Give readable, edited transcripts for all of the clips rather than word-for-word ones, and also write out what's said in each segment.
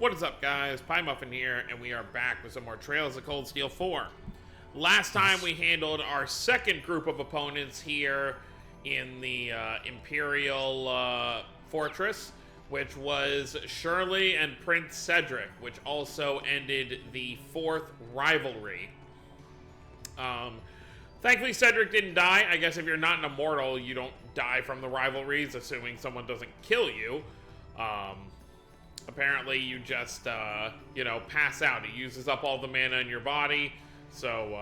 What is up, guys? Pie Muffin here, and we are back with some more Trails of Cold Steel 4. Last time we handled our second group of opponents here in the Imperial Fortress, which was Shirley and Prince Cedric, which also ended the fourth rivalry. Thankfully, Cedric didn't die. I guess if you're not an immortal, you don't die from the rivalries, assuming someone doesn't kill you. Apparently, you just, pass out. It uses up all the mana in your body, so,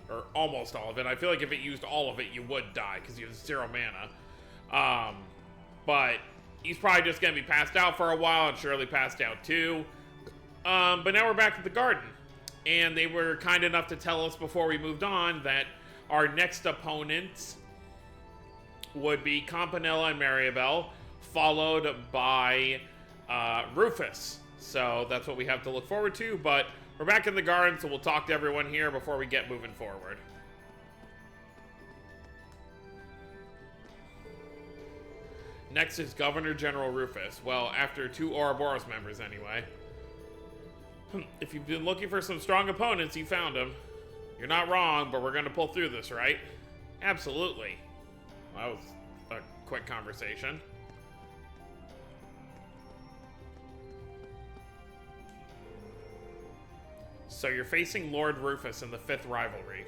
or almost all of it. I feel like if it used all of it, you would die, because you have 0 mana. But he's probably just going to be passed out for a while, and Shirley passed out too. But now we're back at the garden, and they were kind enough to tell us before we moved on that our next opponents would be Campanella and Maribel, followed by Rufus. So that's what we have to look forward to, but we're back in the garden, so we'll talk to everyone here before we get moving forward. Next is Governor General Rufus. Well, after 2 Ouroboros members anyway. If you've been looking for some strong opponents, you found them. You're not wrong, but we're going to pull through this, right? Absolutely. Well, that was a quick conversation. So you're facing Lord Rufus in the 5th rivalry.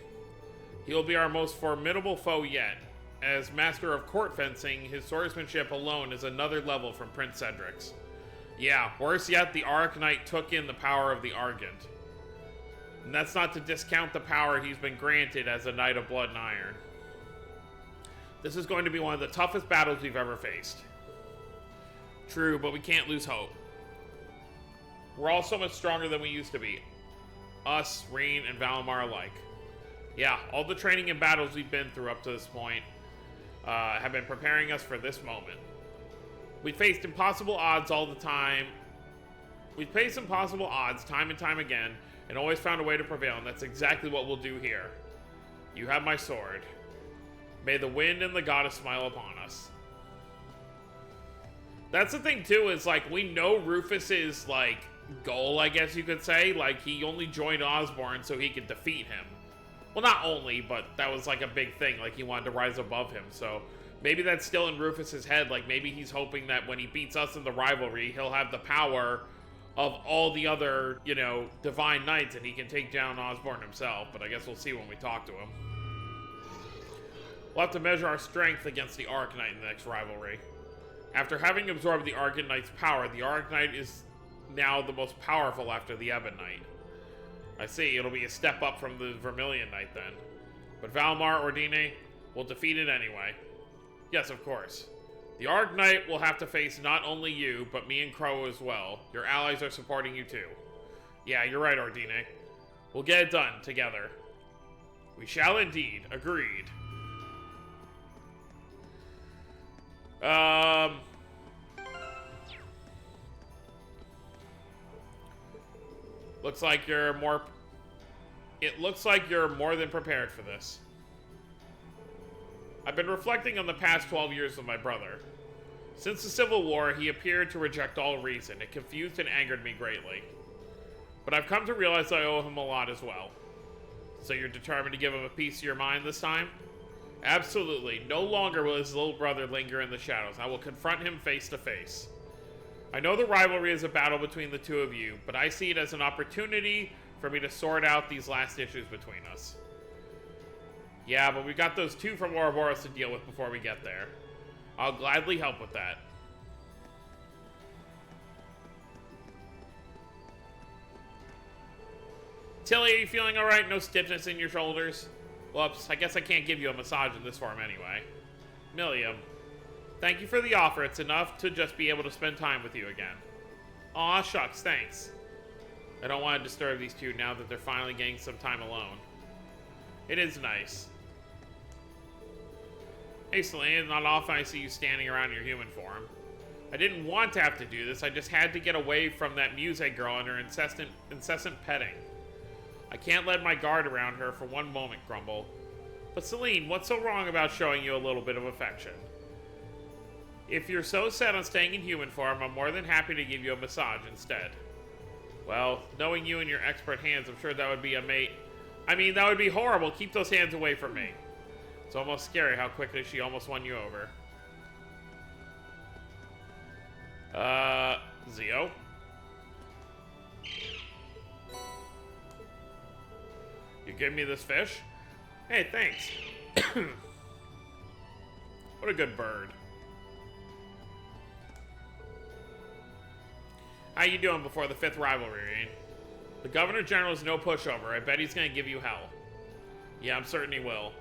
He will be our most formidable foe yet. As master of court fencing, his swordsmanship alone is another level from Prince Cedric's. Yeah, worse yet, the Arc Knight took in the power of the Argent. And that's not to discount the power he's been granted as a Knight of Blood and Iron. This is going to be one of the toughest battles we've ever faced. True, but we can't lose hope. We're all so much stronger than we used to be. Us, Reen, and Valimar alike. Yeah, all the training and battles we've been through up to this point have been preparing us for this moment. We faced impossible odds all the time. We faced impossible odds time and time again, and always found a way to prevail, and that's exactly what we'll do here. You have my sword. May the wind and the goddess smile upon us. That's the thing, too, is, like, we know Rufus's, like, goal, I guess you could say. Like, he only joined Osborne so he could defeat him. Well, not only, but that was like a big thing. Like, he wanted to rise above him. So maybe that's still in Rufus's head. Like, maybe he's hoping that when he beats us in the rivalry, he'll have the power of all the other, divine knights, and he can take down Osborne himself. But I guess we'll see when we talk to him. We'll have to measure our strength against the Arc Knight in the next rivalry. After having absorbed the Argent Knight's power, the Arc Knight is now the most powerful after the Ebon Knight. I see, it'll be a step up from the Vermilion Knight then. But Valimar Ordine will defeat it anyway. Yes, of course. The Arc Knight will have to face not only you, but me and Crow as well. Your allies are supporting you too. Yeah, you're right, Ordine. We'll get it done, together. We shall indeed. Agreed. Looks like you're more... It looks like you're more than prepared for this. I've been reflecting on the past 12 years with my brother. Since the Civil War, he appeared to reject all reason. It confused and angered me greatly. But I've come to realize I owe him a lot as well. So you're determined to give him a piece of your mind this time? Absolutely. No longer will his little brother linger in the shadows. I will confront him face to face. I know the rivalry is a battle between the two of you, but I see it as an opportunity for me to sort out these last issues between us. Yeah, but we've got those 2 from Ouroboros to deal with before we get there. I'll gladly help with that. Tilly, are you feeling alright? No stiffness in your shoulders? Whoops, I guess I can't give you a massage in this form anyway. Milliam. Thank you for the offer. It's enough to just be able to spend time with you again. Aw, shucks, thanks. I don't want to disturb these 2 now that they're finally getting some time alone. It is nice. Hey, Selene, not often I see you standing around in your human form. I didn't want to have to do this. I just had to get away from that Muse girl and her incessant petting. I can't let my guard around her for one moment, Grumble. But Selene, what's so wrong about showing you a little bit of affection? If you're so set on staying in human form, I'm more than happy to give you a massage instead. Well, knowing you and your expert hands, I'm sure that would be I mean, that would be horrible. Keep those hands away from me. It's almost scary how quickly she almost won you over. Zio? You give me this fish? Hey, thanks. What a good bird. How you doing before the 5th rivalry? The Governor General is no pushover. I bet he's gonna give you hell. Yeah, I'm certain he will.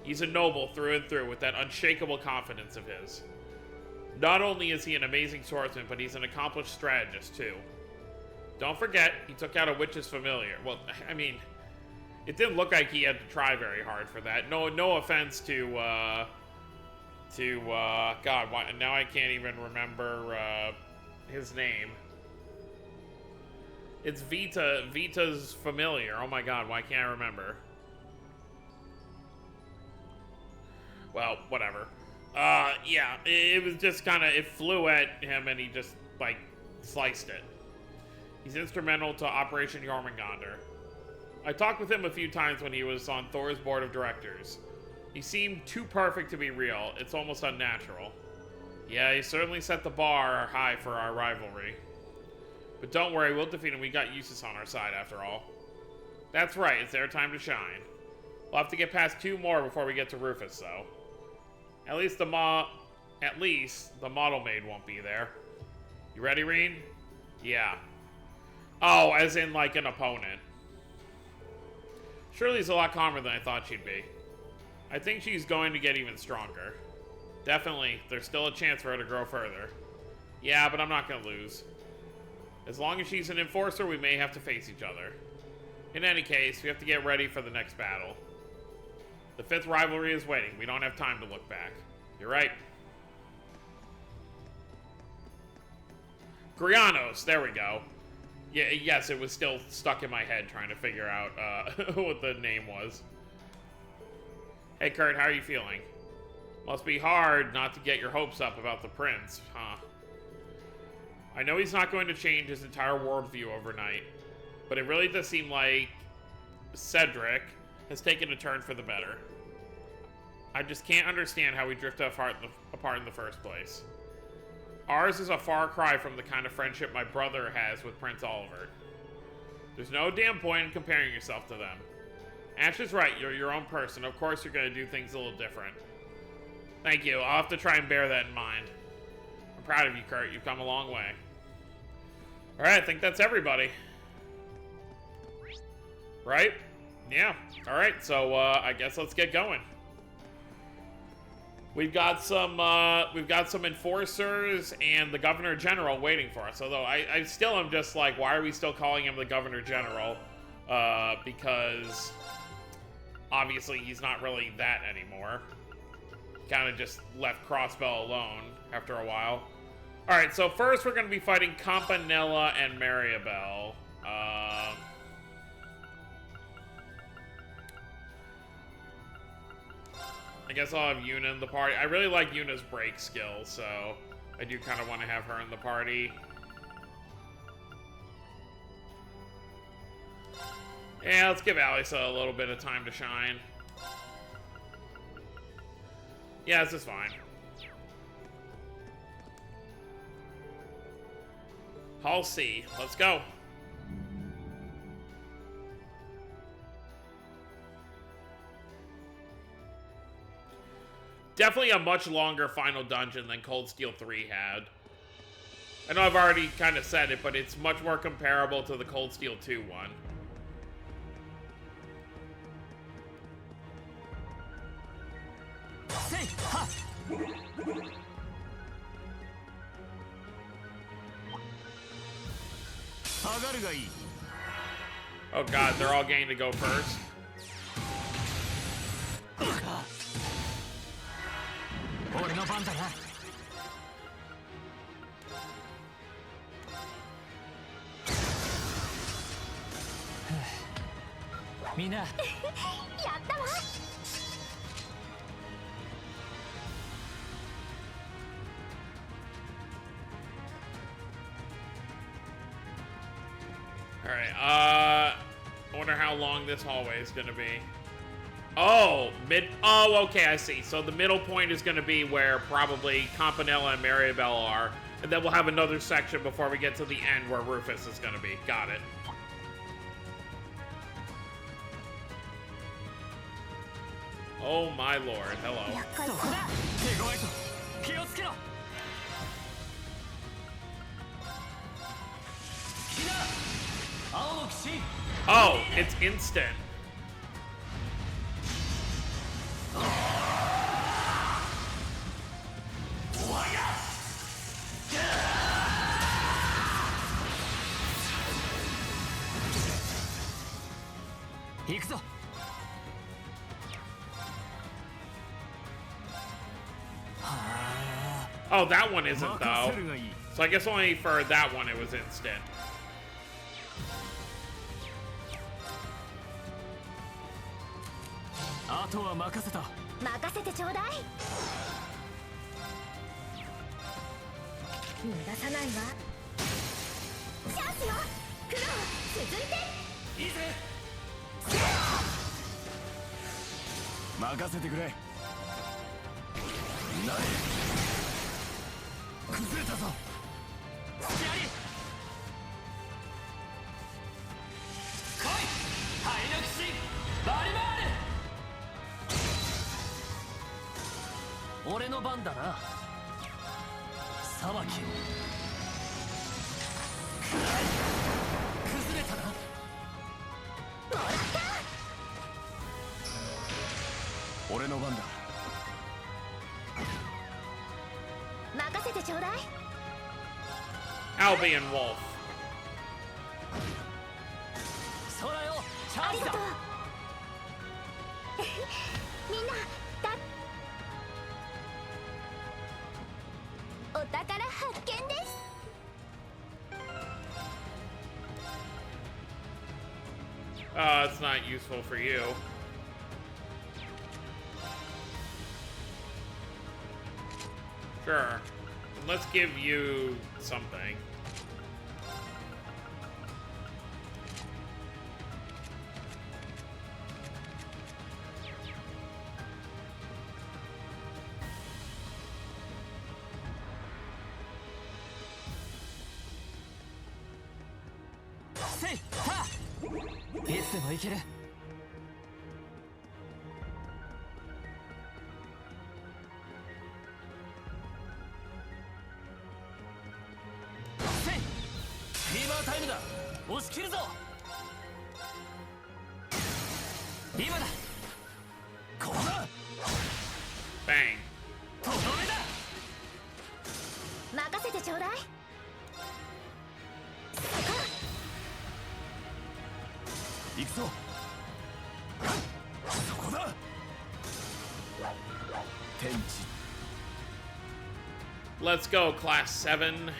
He's a noble through and through with that unshakable confidence of his. Not only is he an amazing swordsman, but he's an accomplished strategist too. Don't forget, he took out a witch's familiar. Well, I mean, it didn't look like he had to try very hard for that. No offense to God, now I can't even remember his name. It's Vita's familiar. Oh my God, why can't I remember? Well, whatever. Yeah, it was just kind of, it flew at him and he just, like, sliced it. He's instrumental to Operation Jormungandr. I talked with him a few times when he was on Thor's board of directors. He seemed too perfect to be real. It's almost unnatural. Yeah, he certainly set the bar high for our rivalry. But don't worry, we'll defeat him. We got Eustace on our side after all. That's right, it's their time to shine. We'll have to get past 2 more before we get to Rufus, though. At least the model maid won't be there. You ready, Reen? Yeah. Oh, as in like an opponent. Shirley's a lot calmer than I thought she'd be. I think she's going to get even stronger. Definitely, there's still a chance for her to grow further. Yeah, but I'm not gonna lose. As long as she's an enforcer, we may have to face each other. In any case, we have to get ready for the next battle. The 5th rivalry is waiting. We don't have time to look back. You're right. Grianos, there we go. Yeah, yes, it was still stuck in my head trying to figure out what the name was. Hey, Kurt, how are you feeling? Must be hard not to get your hopes up about the prince, huh? I know he's not going to change his entire worldview overnight, but it really does seem like Cedric has taken a turn for the better. I just can't understand how we drifted apart in the first place. Ours is a far cry from the kind of friendship my brother has with Prince Oliver. There's no damn point in comparing yourself to them. Ash is right, you're your own person. Of course you're going to do things a little different. Thank you, I'll have to try and bear that in mind. I'm proud of you, Kurt. You've come a long way. Alright, I think that's everybody. Right? Yeah. Alright, so I guess let's get going. We've got some enforcers and the Governor General waiting for us. Although I still am just like, why are we still calling him the Governor General? Because obviously he's not really that anymore. Kind of just left Crossbell alone after a while. Alright, so first we're going to be fighting Campanella and Maribel. I guess I'll have Yuna in the party. I really like Yuna's break skill, so I do kind of want to have her in the party. Yeah, let's give Alisa a little bit of time to shine. Yeah, this is fine. Hall C. Let's go. Definitely a much longer final dungeon than Cold Steel 3 had. I know I've already kind of said it, but it's much more comparable to the Cold Steel 2 one. Oh god, they're all getting to go first. Alright, I wonder how long this hallway is gonna be. Oh, okay, I see. So the middle point is gonna be where probably Campanella and Maribel are, and then we'll have another section before we get to the end where Rufus is gonna be. Got it. Oh my lord, hello. Oh, it's instant. Oh, that one isn't though. So I guess only for that one it was instant. Albion Wolf. It's not useful for you. Sure. Let's give you something. Bang. Let's go, Class 7.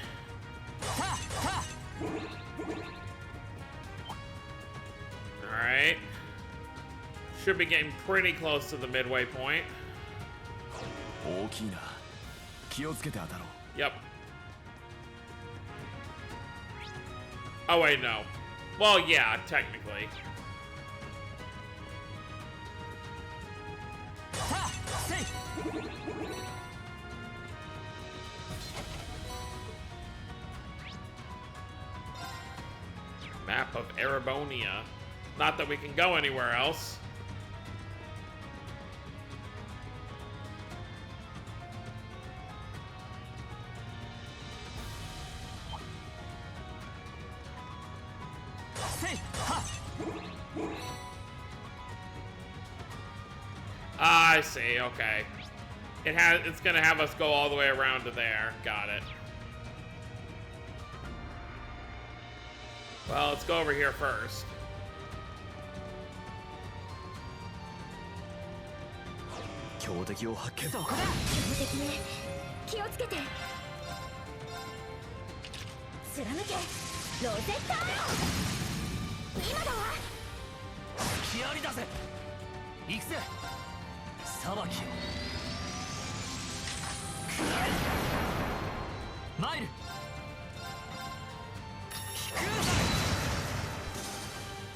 Alright. Should be getting pretty close to the midway point. Yep. Oh wait, no. Well, yeah, technically. Map of Erebonia. Not that we can go anywhere else. I see, okay. It's gonna have us go all the way around to there. Got it. Well, let's go over here first.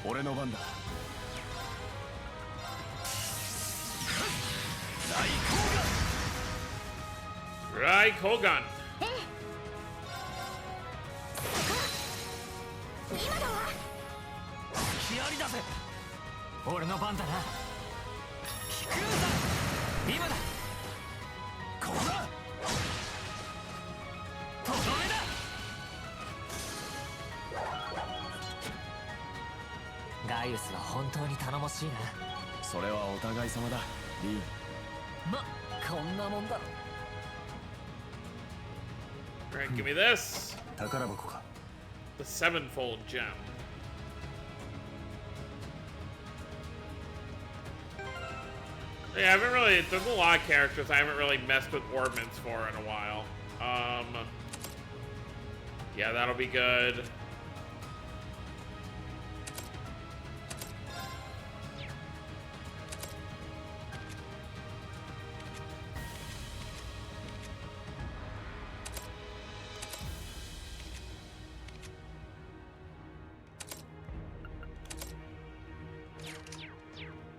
俺の番だ。Right, Kogan. 今だわ。気ありだぜ。俺の番だな。聞くんだ。今だ。こら。とどめだ。ガイウスは本当に頼もしいな。それはお互い様だ、リーン。ま、こんなもんだろ。Alright, give me this. 宝箱か。The sevenfold gem. Yeah, I haven't really. There's a lot of characters I haven't really messed with orbments for in a while. Yeah, that'll be good.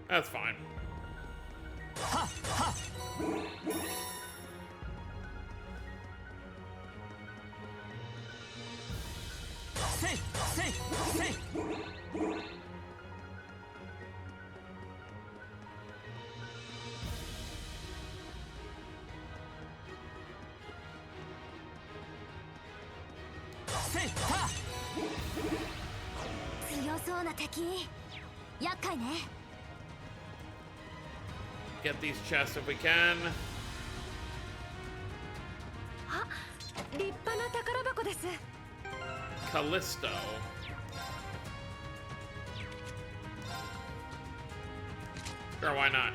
That's fine. Ha, ha. Say, say, say. Say, ha. 強そうな敵。厄介ね。Get these chests if we can. あ、立派な宝箱です。Callisto. Sure, why not?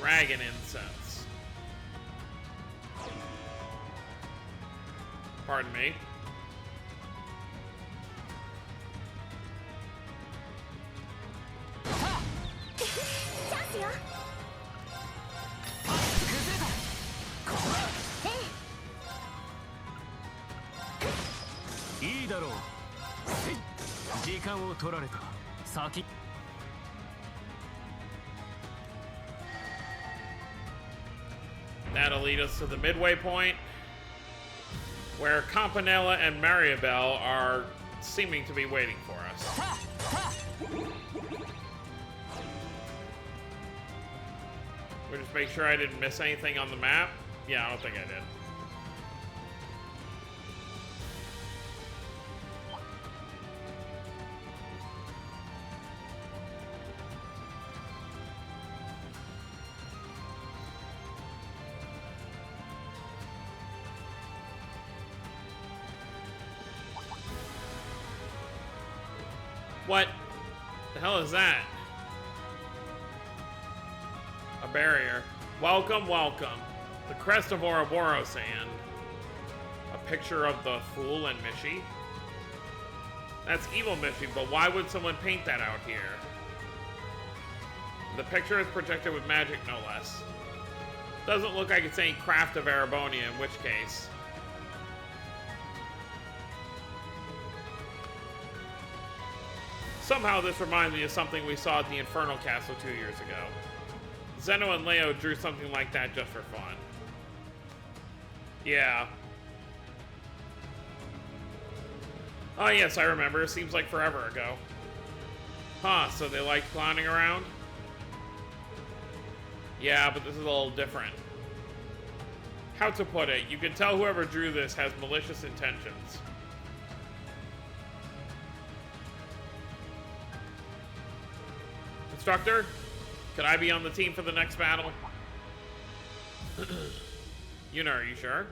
Dragon incense. Pardon me. That'll lead us to the midway point, where Campanella and Maribel are seeming to be waiting for us. We'll just make sure I didn't miss anything on the map. Yeah, I don't think I did. What the hell is that? A barrier. Welcome, welcome. The crest of Ouroboros and a picture of the fool and Mishi. That's evil Mishi, but why would someone paint that out here? The picture is protected with magic, no less. Doesn't look like it's any craft of Arabonia, in which case. Somehow this reminds me of something we saw at the Infernal Castle 2 years ago. Zeno and Leo drew something like that just for fun. Yeah. Oh yes, I remember. Seems like forever ago. Huh, so they like clowning around? Yeah, but this is a little different. How to put it, you can tell whoever drew this has malicious intentions. Instructor, could I be on the team for the next battle? Yuna, are you sure?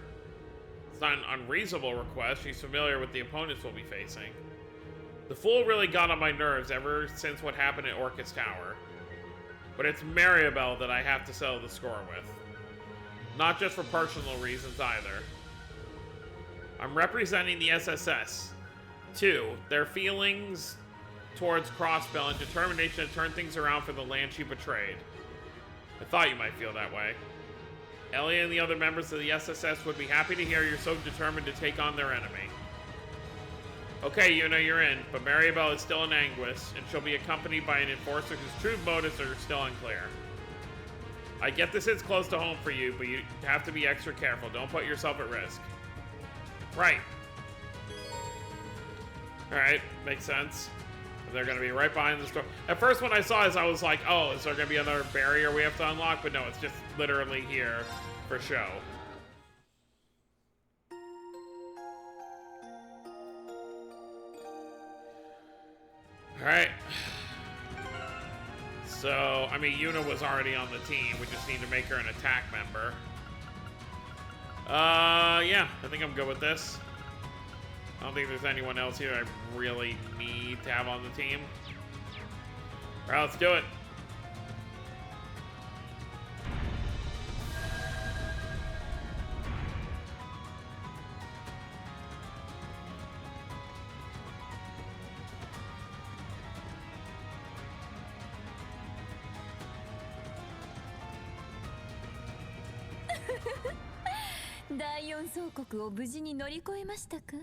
It's not an unreasonable request. She's familiar with the opponents we'll be facing. The fool really got on my nerves ever since what happened at Orcus Tower. But it's Maribel that I have to settle the score with. Not just for personal reasons either. I'm representing the SSS. 2. Their feelings towards Crossbell and determination to turn things around for the land she betrayed. I thought you might feel that way. Ellie and the other members of the SSS would be happy to hear you're so determined to take on their enemy. Okay, Yuna, you're in, but Maribel is still in anguish, and she'll be accompanied by an enforcer whose true motives are still unclear. I get this is close to home for you, but you have to be extra careful. Don't put yourself at risk. Right. Alright, makes sense. They're going to be right behind the store. At first when I saw this, I was like, oh, is there going to be another barrier we have to unlock? But no, it's just literally here for show. Alright. So, I mean, Yuna was already on the team. We just need to make her an attack member. Yeah, I think I'm good with this. I don't think there's anyone else here I really need to have on the team. Alright, let's do it.第四総国を無事に乗り越えましたか？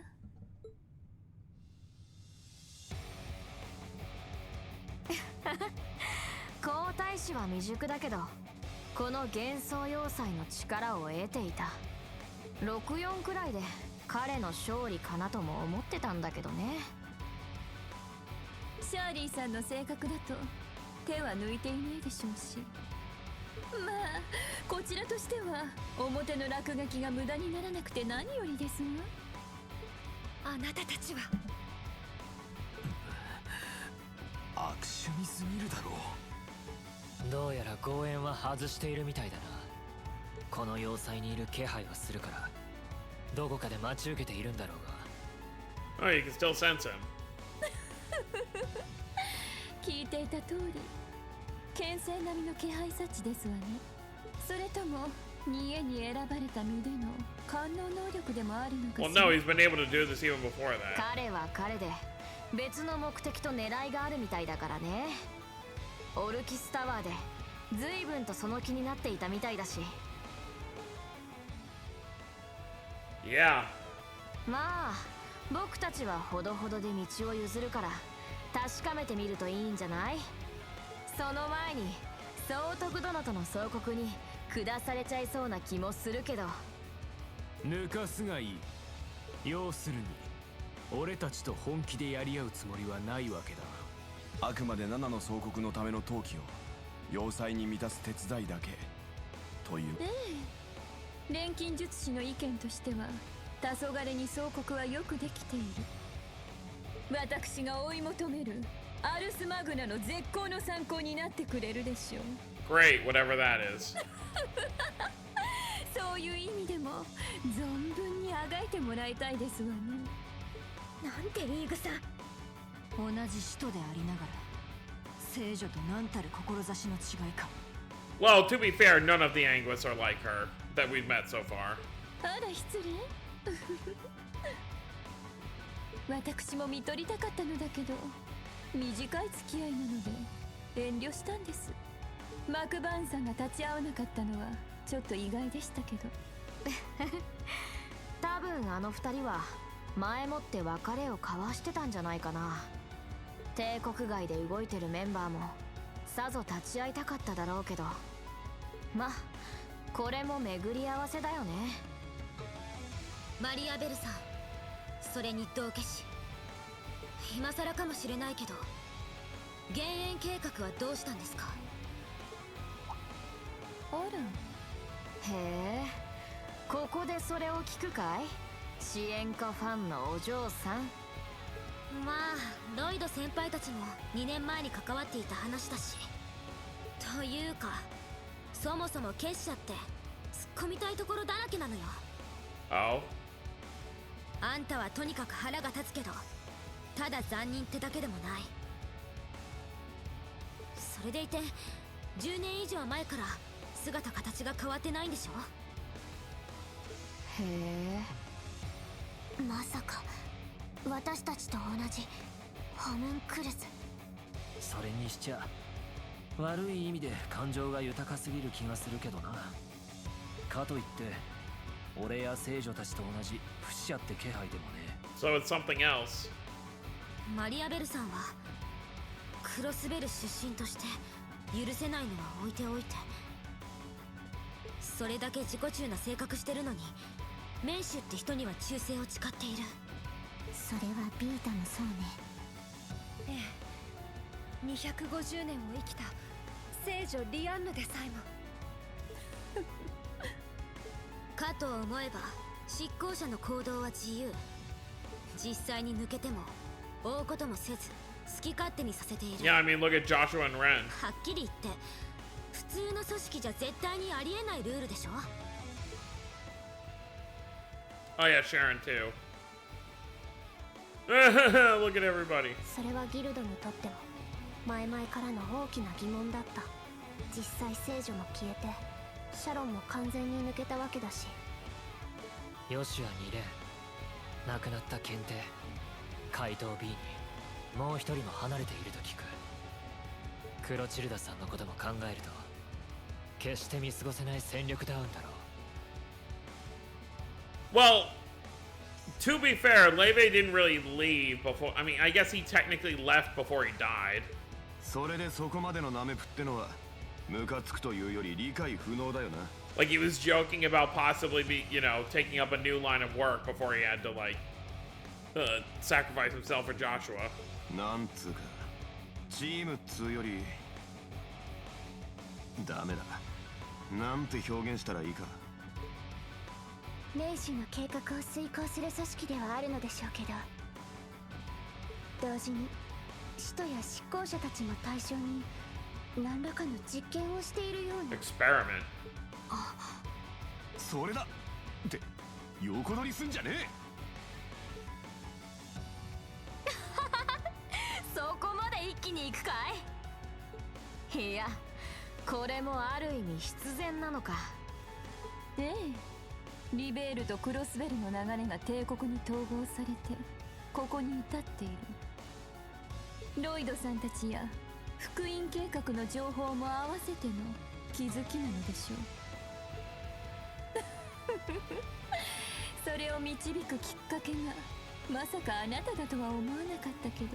皇太子は未熟だけど、この幻想要塞の力を得ていた。64くらいで彼の勝利かなとも思ってたんだけどね。シャーリーさんの性格だと手は抜いていないでしょうし、まあこちらとしては表の落書きが無駄にならなくて何よりですが。あなたたちは悪趣味すぎるだろう。どうやら強縁は外しているみたいだな。この要塞にいる気配はするから、どこかで待ち受けているんだろうが。Oh, you can still sense him. 聞いていた通り、牽制並みの気配察知ですわね。それとも逃げに選ばれた身での官能能力でもあるのかしら。Well, no, he's been able to do this even before that. 彼は彼で別の目的と狙いがあるみたいだからね。オルキスタワーで随分とその気になっていたみたいだし。Yeah. まあ僕たちはほどほどで道を譲るから確かめてみるといいんじゃない？その前に総督殿との総国に下されちゃいそうな気もするけど。抜かすがいい。要するに俺たちと本気でやり合うつもりはないわけだ。あくまで7の総国のための闘技を要塞に満たす手伝いだけという。錬金術師の意見としては黄昏に総国はよくできている。私が追い求めるアルスマグナの絶好の参考になってくれるでしょう。Great, whatever that is. そういう意味でも存分にあがいてもらいたいですわね。なんてリーグさん。同じ使徒でありながら聖女と何たる志の違いか。Well, to be fair, none of the Anguis are like her that we've met so far. あら失礼。私も見とりたかったのだけど短い付き合いなので遠慮したんです。マクバーンさんが立ち会わなかったのはちょっと意外でしたけど。多分あの二人は前もって別れを交わしてたんじゃないかな。帝国外で動いてるメンバーもさぞ立ち会いたかっただろうけど、まあこれも巡り合わせだよね。マリアベルさん、それに道化師、今更かもしれないけど減塩計画はどうしたんですか？あら。へえ、ここでそれを聞くかい？支援家ファンのお嬢さん。まあロイド先輩たちも2年前に関わっていた話だし。というかそもそも結社って突っ込みたいところだらけなのよ。Oh? あんたはとにかく腹が立つけどただ残忍ってだけでもない。それでいて10年以上前から姿形が変わってないんでしょ？へえ。まさか私たちと同じホムンクルス。それにしちゃ悪い意味で感情が豊かすぎる気がするけどな。かといって俺や聖女たちと同じ不死者って気配でもね。 So it's something else. マリアベルさんはクロスベル出身として許せないのは置いておいて、それだけ自己中な性格してるのにメンシュって人には忠誠を誓っている。それはビータもそうね。ええ、250年を生きた聖女リアンヌでさえも。かと思えば執行者の行動は自由。実際に抜けても追うこともせず好き勝手にさせている。 Yeah, I mean, look at Joshua and Ren. はっきり言って普通の組織じゃ絶対にありえないルールでしょ。 Oh yeah, Sharon too. Look at everybody. それはギルドにとっても前々からの大きな疑問だった。実際聖女も消えてシャロンも完全に抜けたわけだし。ヨシュア2連亡くなった検定怪盗 B にもう一人も離れていると聞く。クロチルダさんのことも考えると決して見過ごせない戦力ダウンだろう。 Well, to be fair, Leve didn't really leave before. I mean, I guess he technically left before he died. それでそこまでのナメプってのはムカつくというより理解不能だよな。 Like he was joking about possibly taking up a new line of work before he had to sacrifice himself for Joshua. なんつうかチームっつうよりダメだ。なんて表現したらいいか。メイシュの計画を遂行する組織ではあるのでしょうけど、同時に使徒や執行者たちも対象に何らかの実験をしているような。 Experiment. それだって横取りすんじゃねえ。そこまで一気に行くかい？いや、これもある意味必然なのか。ええ、リベールとクロスベルの流れが帝国に統合されてここに至っている。ロイドさんたちや福音計画の情報も合わせての気づきなのでしょう。それを導くきっかけがまさかあなただとは思わなかったけど、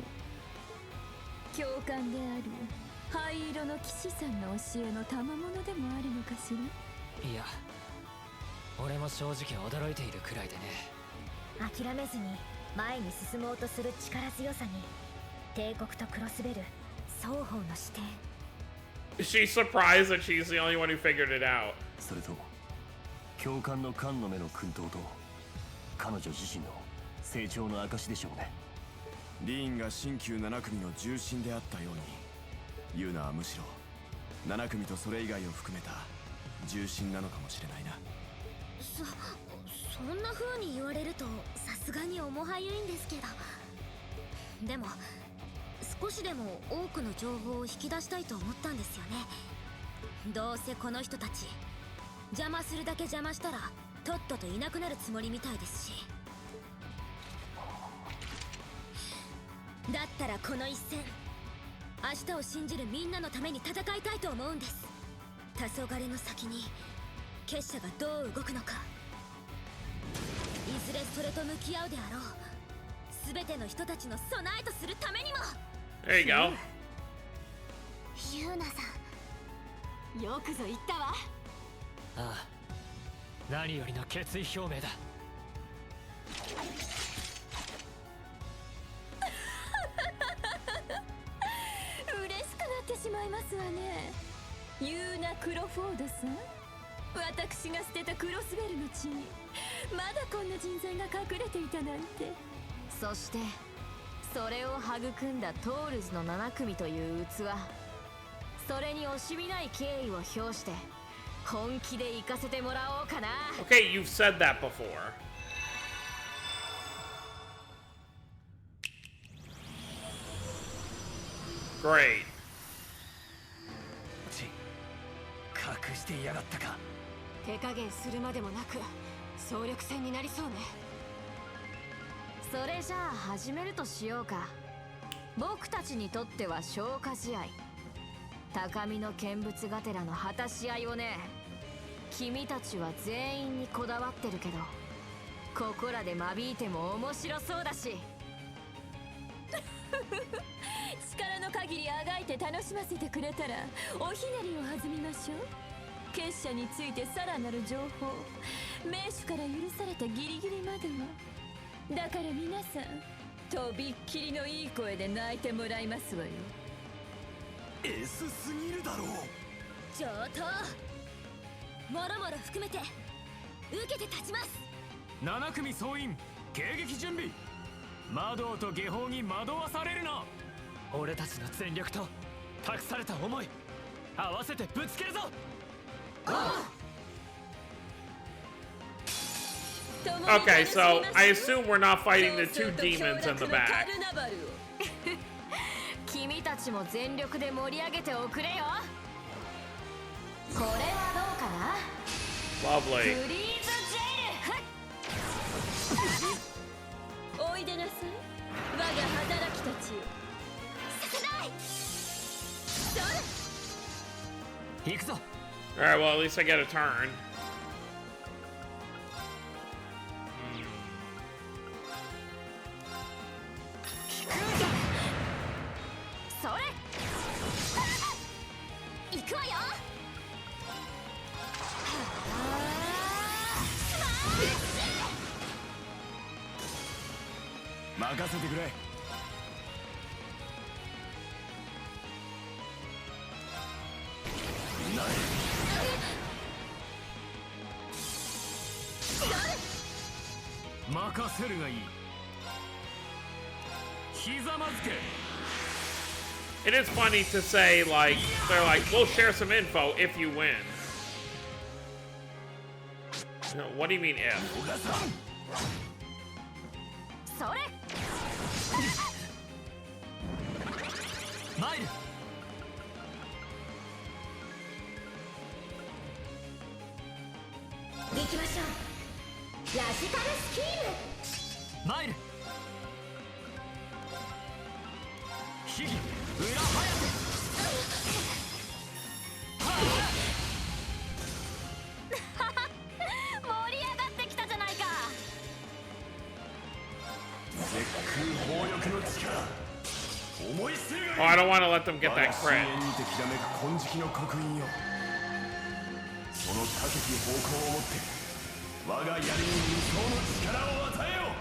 教官である灰色の騎士さんの教えの賜物でもあるのかしら。いや、俺も正直驚いているくらいでね。諦めずに前に進もうとする力強さに帝国とクロスベル双方の視点。 She's surprised that she's the only one who figured it out. それと教官の官の目の薫陶と彼女自身の成長の証でしょうね。リーンが新旧7組の重心であったように、ユーナはむしろ7組とそれ以外を含めた重心なのかもしれないな。そんな風に言われるとさすがに重はゆいんですけど、でも少しでも多くの情報を引き出したいと思ったんですよね。どうせこの人たち邪魔するだけ邪魔したらとっとといなくなるつもりみたいですし。だったらこの一戦、明日を信じるみんなのために戦いたいと思うんです。黄昏の先に結社がどう動くのか、いずれそれと向き合うであろう全ての人たちの備えとするためにも。 There you go. ユーナさん、よくぞ言ったわ。ああ、何よりの決意表明だ。嬉しくなってしまいますわね、ユーナ・クロフォードさん。私が捨てたクロスベルの地にまだこんな人材が隠れていたなんて。そしてそれを育んだトールズの7組という器、それに惜しみない敬意を表して本気で行かせてもらおうかな。 Okay, you've said that before. Great. 隠していやがったか。手加減するまでもなく総力戦になりそうね。それじゃあ始めるとしようか。僕たちにとっては消化試合。高みの見物がてらの果たし合いをね。君たちは全員にこだわってるけど、ここらで間引いても面白そうだし。力の限りあがいて楽しませてくれたらおひねりを弾みましょう。結社についてさらなる情報、名手から許されたギリギリまでは。だから皆さんとびっきりのいい声で泣いてもらいますわよ。 S すぎるだろう。上等。もろもろ含めて受けて立ちます。7組総員迎撃準備。魔導と下法に惑わされるな。俺たちの全力と託された思い合わせてぶつけるぞ。Okay, so I assume we're not fighting the two demons in the back. 君たちも全力で盛り上げておくれよ。これはどうかな。 Lovely. フリーズジェイル。おいでなさい、我が働きたちよ。させない。行くぞ。 Alright, well, at least I get a turn. それ。行くわよ。任せてくれ。任せるがいい。ひざまずけ。 It is funny to say, like, they're like, we'll share some info if you win. What do you mean if? それ。マイル。行きましょう。ラジカルスキーム。マイル。秘技裏早手。盛り上がってきたじゃないか。絶空砲力の力。思いせがいい。 Oh, I don't want to let them get that 我が crit. 深淵にてきらめく金色の刻印よ。その高き方向をもって我が槍に理想の力を与えよう。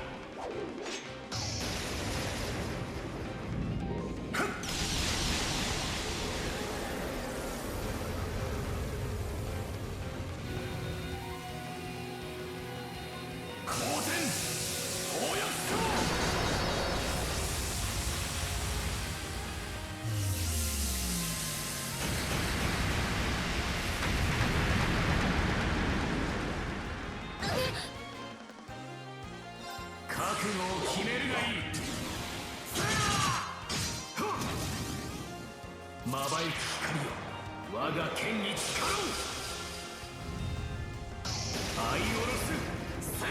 光天暴薬将。覚悟を決めるがいい。まばゆき光よ、我が剣に力を。愛おろすセイ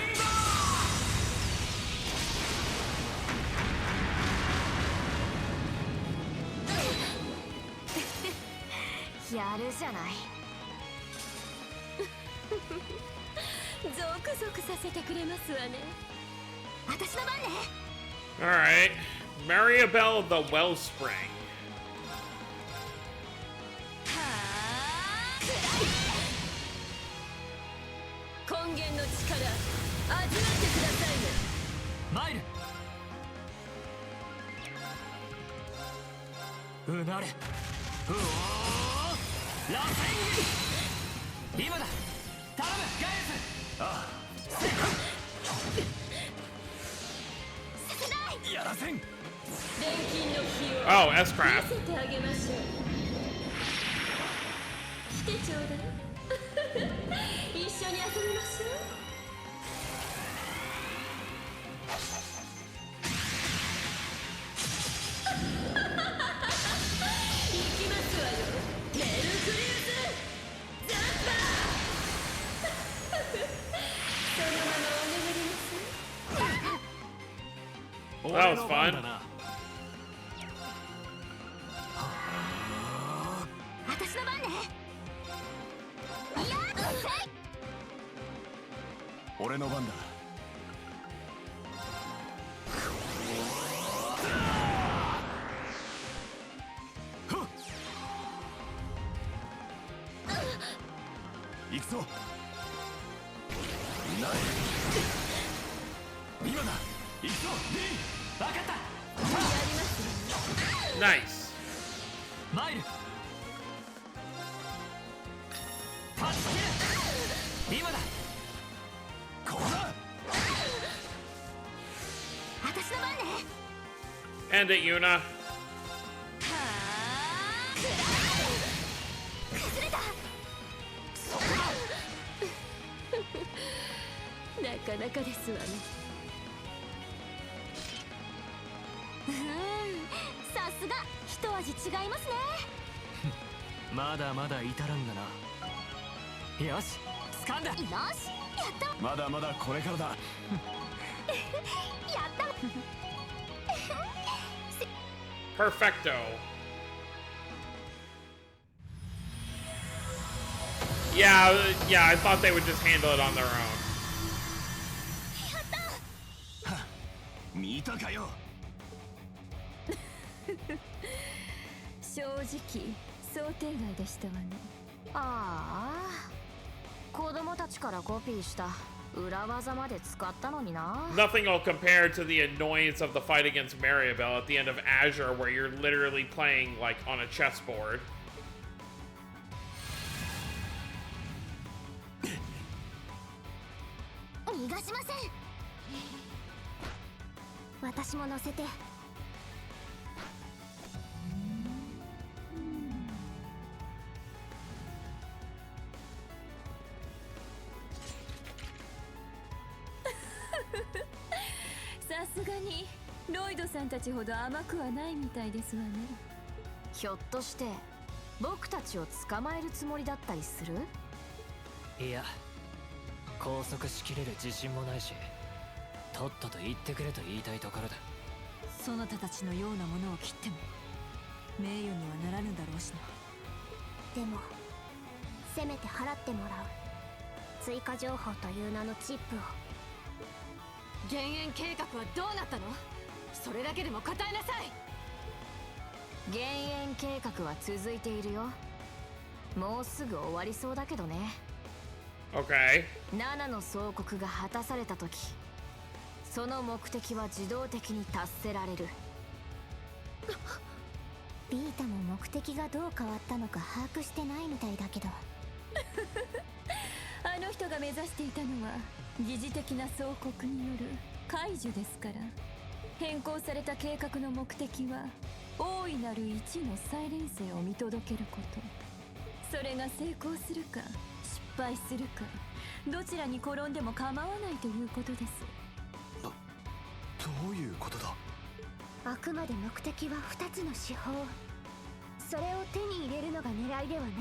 バやるじゃない。ゾクゾクさせてくれますわね。私の番ね。 Alright. Mariabelle the Wellspring. 根源の力味わってくださいね。マイル。うなれ。うおー。螺旋斬り。今だ。頼むガイアス。ああ。やらせん。錬金の火を Oh, 見 S-Craft. せてあげましょう。来てちょうだい。一緒に遊びましょう。行きますわよ。メルクリウスザッパー。そのままお願いします。That was fun. 私の番ね。いや俺の番だ。行くぞ。ない今だ。行くぞ。分かった。 Nice. マイルパスキル今だ。ここだ。私の番ね。 End it, Yuna. 崩れた。なかなかですわね。さすが一味違いますね。まだまだ至らんがな。よし掴んだ。よしやったまだまだこれからだ。やった Perfecto. Yeah, I thought they would just handle it on their own. 見たかよ。正直想定外でしたわね。ああ、子供たちからコピーした裏技まで使ったのにな。 Nothing will compare to the annoyance of the fight against Maribel at the end of Azure, where you're literally playing like on a chessboard. 逃がしません。私も乗せて。さすがにロイドさんたちほど甘くはないみたいですわね。ひょっとして僕たちを捕まえるつもりだったりする？いや拘束しきれる自信もないし、とっとと言ってくれと言いたいところだ。そなたたちのようなものを切っても名誉にはならぬだろうしな。でもせめて払ってもらう。追加情報という名のチップを。減塩計画はどうなったの？それだけでも答えなさい。減塩計画は続いているよ。もうすぐ終わりそうだけどね。 Okay. 7の総国が果たされた時、その目的は自動的に達せられる。ビータも目的がどう変わったのか把握してないみたいだけど。あの人が目指していたのは疑似的な総国による解除ですから。変更された計画の目的は大いなる一の再連星を見届けること。それが成功するか失敗するか、どちらに転んでも構わないということです。どういうことだ。あくまで目的は2つの手法。それを手に入れるのが狙いではない。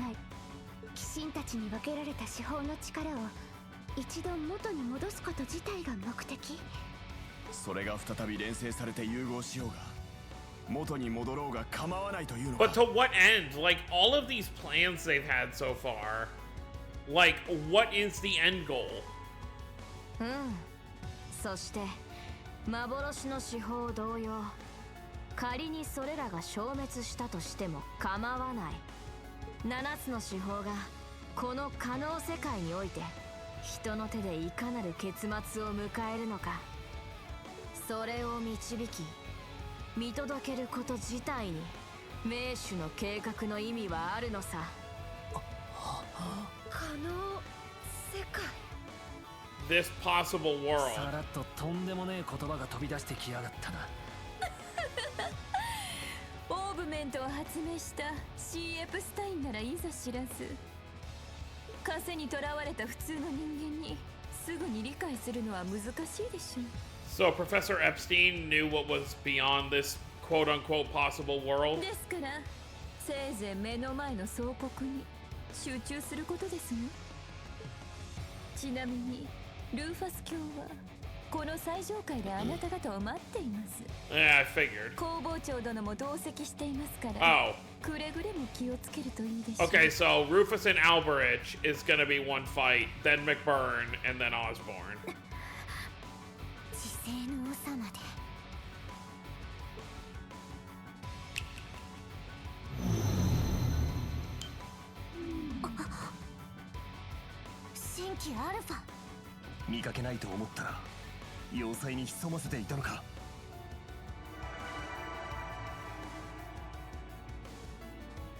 鬼神たちに分けられた手法の力を一度元に戻すこと自体が目的。それが再び連成されて融合しようが元に戻ろうが構わないというのか。 But to what end? Like, all of these plans they've had so far, like, what is the end goal? うん。そして幻の手法同様、仮にそれらが消滅したとしても構わない。7つの手法がこの可能世界において人の手でいかなる結末を迎えるのか、それを導き見届けること自体に名手の計画の意味はあるのさ。可能世界。 This possible さ world. らっととんでもねえ言葉が飛び出してきやがったな。オーブメントを発明したシー・エプスタインならいざ知らず、枷にとらわれた普通の人間にすぐに理解するのは難しいでしょう。 So Professor Epstein knew what was beyond this quote-unquote possible world. ですからせいぜい目の前の総国に集中することですね。ちなみにルーファス卿はこの最上階であなた方を待っています。 Yeah, I figured. 工房長殿も同席していますから、 Oh. くれぐれも気をつけるといいでしょう。 Okay, so Rufus and Alberich is gonna be one fight, then McBurn, and then Osborne. 時勢の長まで新規アルファ。見かけないと思ったら要塞に潜ませていたのか。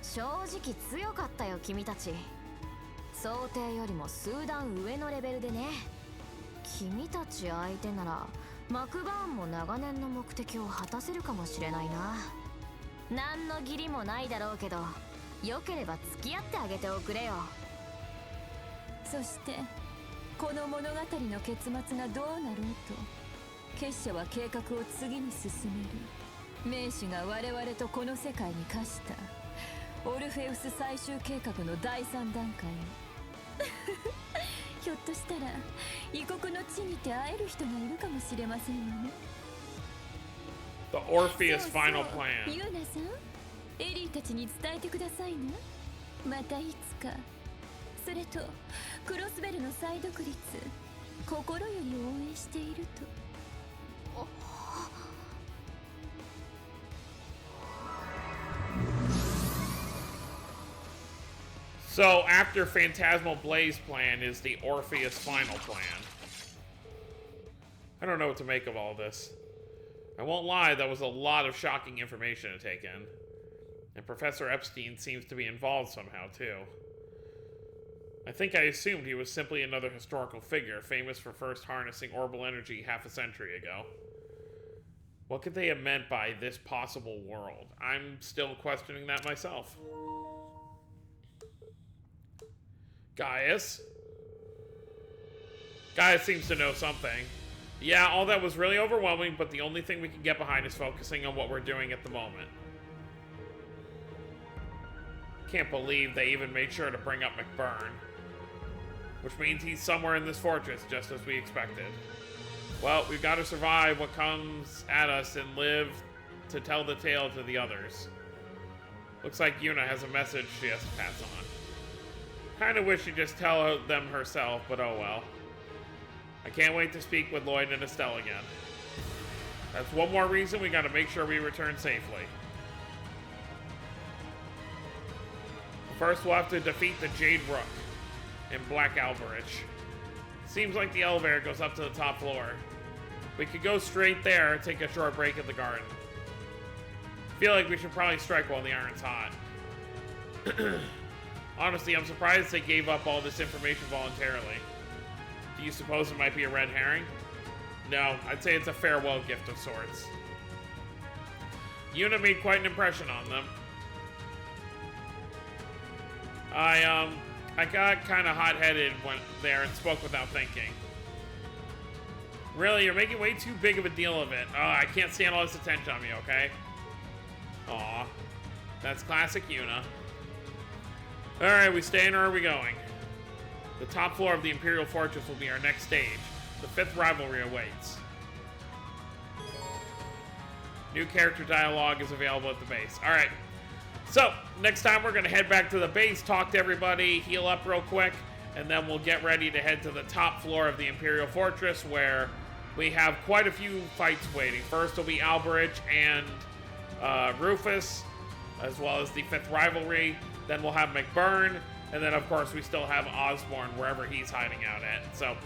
正直強かったよ君たち。想定よりも数段上のレベルでね。君たち相手ならマクバーンも長年の目的を果たせるかもしれないな。何の義理もないだろうけど、よければ付き合ってあげておくれよ。そしてこの物語の結末がどうなろうと、結社は計画を次に進める。名手が我々とこの世界に課したオルフェウス最終計画の第3段階ひょっとしたら異国の地にて会える人がいるかもしれませんよね。 The Orpheus そうそう final plan. ユーナさん、エリーたちに伝えてくださいね。またいつか。それとクロスベルの再独立、心より応援していると。 So after Phantasmal Blaze plan is the Orpheus final plan. I don't know what to make of all this. I won't lie, that was a lot of shocking information to take in. And Professor Epstein seems to be involved somehow, too. I think I assumed he was simply another historical figure, famous for first harnessing orbital energy half a century ago. What could they have meant by this possible world? I'm still questioning that myself. Gaius? Gaius seems to know something. Yeah, all that was really overwhelming, but the only thing we can get behind is focusing on what we're doing at the moment. Can't believe they even made sure to bring up McBurn. Which means he's somewhere in this fortress, just as we expected. Well, we've got to survive what comes at us and live to tell the tale to the others. Looks like Yuna has a message she has to pass on. Kinda wish she'd just tell them herself, but oh well. I can't wait to speak with Lloyd and Estelle again. That's one more reason we gotta make sure we return safely. First, we'll have to defeat the Jade Rook and Black Alberich. Seems like the elevator goes up to the top floor. We could go straight there and take a short break in the garden. Feel like we should probably strike while the iron's hot. Honestly, I'm surprised they gave up all this information voluntarily. Do you suppose it might be a red herring? No, I'd say it's a farewell gift of sorts. Yuna made quite an impression on them. I got kind of hot-headed when there and spoke without thinking. Really, you're making way too big of a deal of it. Oh, I can't stand all this attention on me, okay? Aw. That's classic Yuna. Alright, we staying or are we going? The top floor of the Imperial Fortress will be our next stage. The 5th rivalry awaits. New character dialogue is available at the base. Alright. So, next time we're going to head back to the base, talk to everybody, heal up real quick, and then we'll get ready to head to the top floor of the Imperial Fortress where we have quite a few fights waiting. First will be Alberich and Rufus, as well as the 5th rivalry. Then we'll have McBurn, and then of course we still have Osborne wherever he's hiding out at. So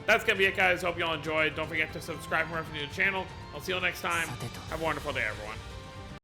that's going to be it, guys. Hope you all enjoyed. Don't forget to subscribe if you're new to the channel. I'll see you all next time. Have a wonderful day, everyone.